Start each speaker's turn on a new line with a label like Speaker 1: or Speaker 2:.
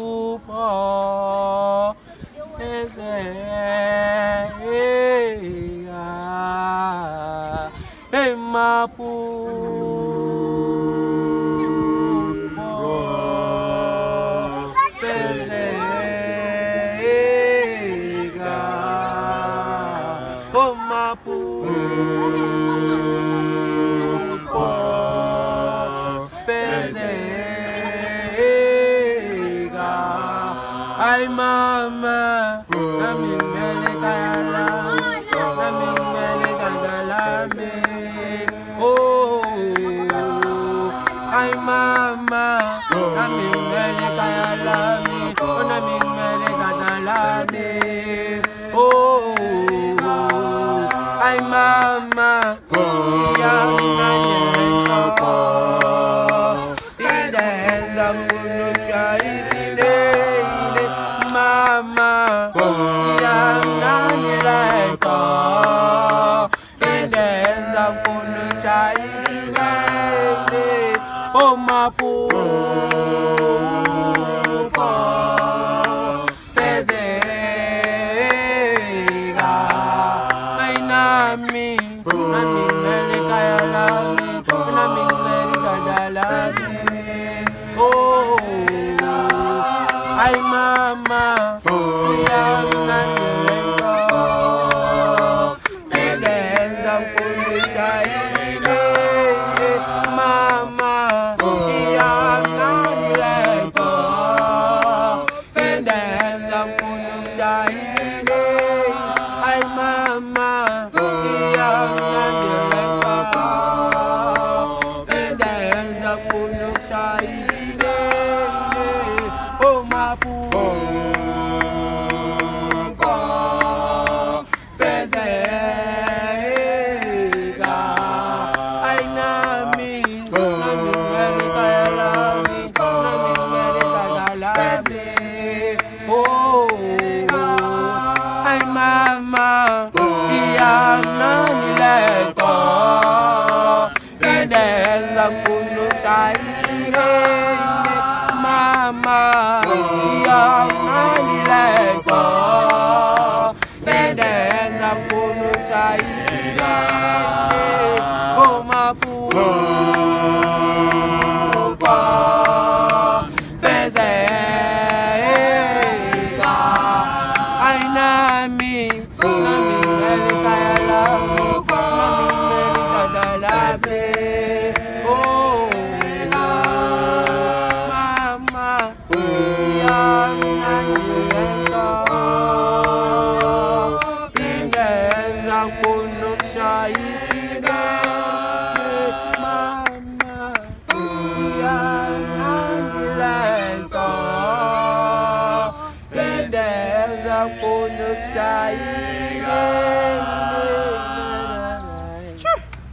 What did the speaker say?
Speaker 1: mapupa ezega mapupa ezega oh mapupa ezega ay mama nami mele kayala nami mele kagalame oh ay mama nami mele kayala nami mele kagalame oh ay mama yang nanyeko idenza kuno chaisile mama yang nanyeko idenza kuno chaisile oh mapupa fezega ay nami mele kayalami nami mele kadalami oh ay mama yang nanyeko idenza kuno chaisile mama yang nanyeko idenza kuno chaisile ay mama yang nanyeko idenza kuno chaisile oh mapupa fezega ay nami mele kayalami nami mele kagalami oh ay mama yang nanyeko idenza kuno chaisile mama yang nanyeko idenza kuno chaisile oh mapupa fezega ay nami mele kayalami nami mele kadalami oh mama yang nanyeko idenza kuno chaisile mama yang nanyeko idenza kuno chaisile